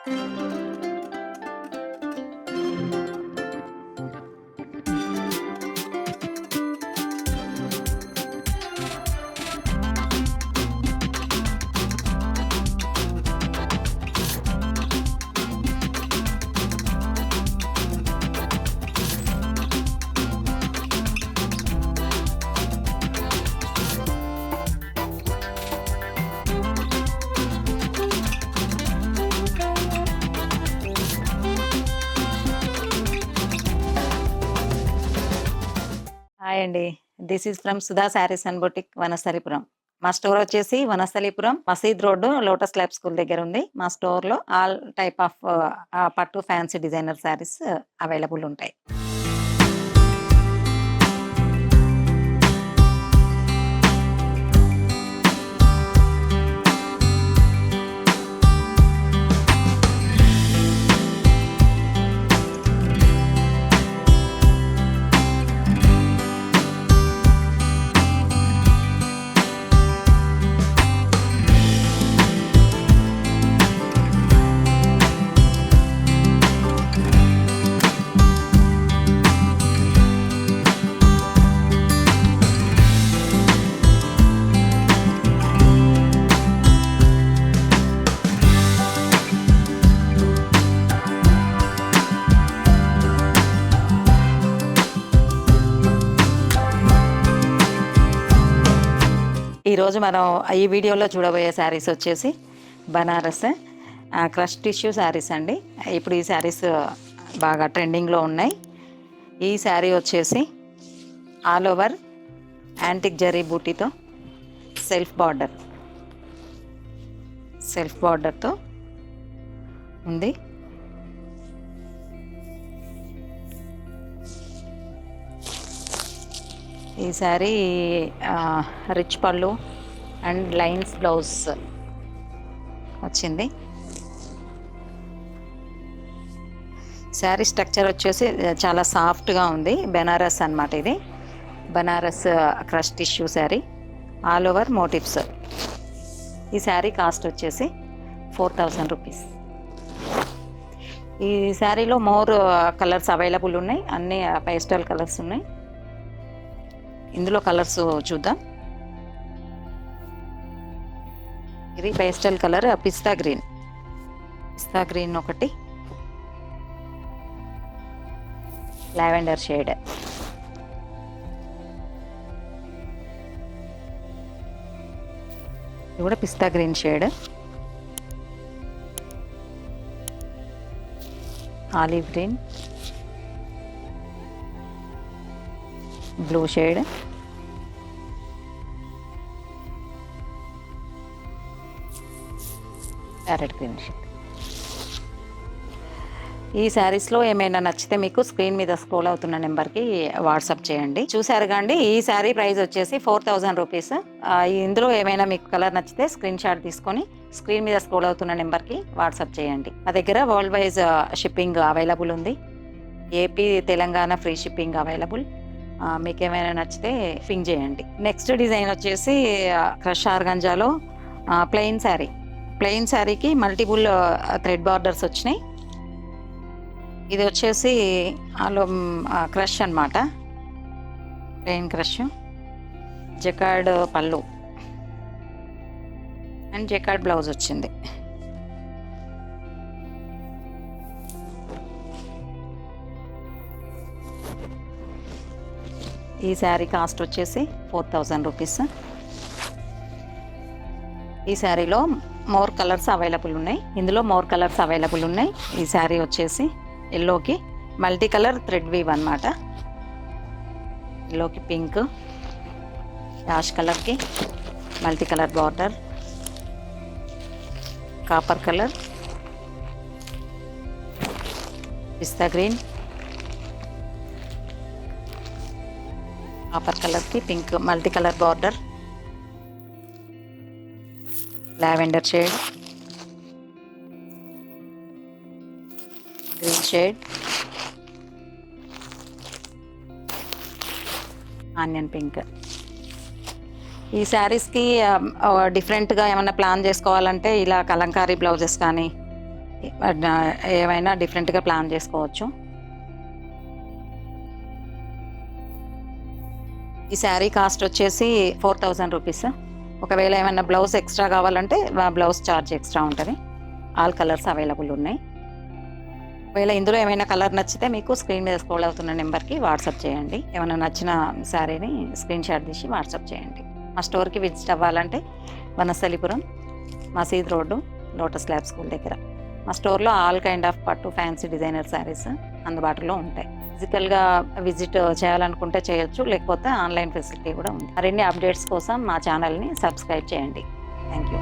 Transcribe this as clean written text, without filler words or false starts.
Hi అండి. This is from Sudha saris and boutique Vanasthalipuram. మా store వచ్చేసి వనస్థలిపురం మసీద్ రోడ్డు లోటస్ ల్యాబ్ స్కూల్ దగ్గర ఉంది. మా స్టోర్‌లో ఆల్ టైప్ ఆఫ్ పట్టు ఫ్యాన్సీ డిజైనర్ శారీస్ అవైలబుల్ ఉంటాయి. ఈరోజు మనం ఈ వీడియోలో చూడబోయే శారీస్ వచ్చేసి బనారస్ క్రష్ టిష్యూ శారీస్ అండి. ఇప్పుడు ఈ శారీస్ బాగా ట్రెండింగ్లో ఉన్నాయి. ఈ శారీ వచ్చేసి ఆల్ ఓవర్ యాంటిక్ జరీ బూటీతో సెల్ఫ్ బార్డర్తో ఉంది. ఈ శారీ రిచ్ పళ్ళు అండ్ లైన్స్ బ్లౌజ్ వచ్చింది. శారీ స్ట్రక్చర్ వచ్చేసి చాలా సాఫ్ట్గా ఉంది. బెనారస్ అన్నమాట. ఇది Banaras crush tissue sari, all over motifs. ఈ శారీ కాస్ట్ వచ్చేసి 4000 రూపీస్. ఈ శారీలో మోర్ కలర్స్ అవైలబుల్ ఉన్నాయి. అన్ని పేస్టల్ కలర్స్ ఉన్నాయి. ఇందులో కలర్స్ చూద్దాం. ఇది పేస్టల్ కలర్ పిస్తా గ్రీన్ ఒకటి, లావెండర్ షేడ్, ఇది కూడా పిస్తా green shade, olive green, blue shade, parrot green shade. ఈ శారీస్లో ఏమైనా నచ్చితే మీకు స్క్రీన్ మీద స్క్రోల్ అవుతున్న నెంబర్కి వాట్సాప్ చేయండి. చూసారు కాండి, ఈ శారీ ప్రైస్ వచ్చేసి 4000 రూపీస్. ఇందులో ఏమైనా మీకు కలర్ నచ్చితే స్క్రీన్ షాట్ తీసుకొని స్క్రీన్ మీద స్క్రోల్ అవుతున్న నెంబర్కి వాట్సాప్ చేయండి. మా దగ్గర వరల్డ్ వైజ్ షిప్పింగ్ అవైలబుల్ ఉంది. AP Telangana free shipping available. మీకు ఏమైనా నచ్చితే పింగ్ చేయండి. నెక్స్ట్ డిజైన్ వచ్చేసి క్రష్ ఆర్గంజాలో ప్లెయిన్ శారీకి మల్టిపుల్ థ్రెడ్ బార్డర్స్ వచ్చినాయి. ఇది వచ్చేసి క్రష్ అన్నమాట, ప్లెయిన్ క్రష్, జకార్డ్ పళ్ళు అండ్ జకార్డ్ బ్లౌజ్ వచ్చింది. ఈ శారీ కాస్ట్ వచ్చేసి 4000 రూపీస్. ఈ శారీలో మోర్ కలర్స్ అవైలబుల్ ఉన్నాయి. ఈ శారీ వచ్చేసి ఎల్లోకి మల్టీ కలర్ థ్రెడ్ వీవ్ అన్నమాట. ఎల్లోకి పింక్, యాష్ కలర్కి multi colour border, copper colour, పిస్తా గ్రీన్, కాపర్ కలర్కి pink multi colour border, lavender shade, green shade, onion pink. ఈ శారీస్కి డిఫరెంట్గా ఏమైనా ప్లాన్ చేసుకోవాలంటే ఇలా కలంకారీ బ్లౌజెస్ కానీ ఏమైనా డిఫరెంట్గా ప్లాన్ చేసుకోవచ్చు. ఈ శారీ కాస్ట్ వచ్చేసి 4000 రూపీస్. ఒకవేళ ఏమైనా బ్లౌజ్ ఎక్స్ట్రా కావాలంటే బ్లౌజ్ ఛార్జ్ ఎక్స్ట్రా ఉంటుంది. ఆల్ కలర్స్ అవైలబుల్ ఉన్నాయి. ఒకవేళ ఇందులో ఏమైనా కలర్ నచ్చితే మీకు స్క్రీన్ మీద స్క్రోల్ అవుతున్న నెంబర్కి వాట్సాప్ చేయండి. ఏమైనా నచ్చిన శారీని స్క్రీన్ షాట్ తీసి వాట్సాప్ చేయండి. మా స్టోర్కి విజిట్ అవ్వాలంటే వనస్థలిపురం, మసీద్ రోడ్డు, లోటస్ ల్యాబ్ స్కూల్ దగ్గర. మా స్టోర్లో ఆల్ కైండ్ ఆఫ్ పట్టు, ఫ్యాన్సీ డిజైనర్ శారీస్ అందుబాటులో ఉంటాయి. ఫిజికల్గా విజిట్ చేయాలనుకుంటే చేయొచ్చు, లేకపోతే ఆన్లైన్ ఫెసిలిటీ కూడా ఉంది. మరిన్ని అప్డేట్స్ కోసం మా ఛానల్ని సబ్స్క్రైబ్ చేయండి. Thank you.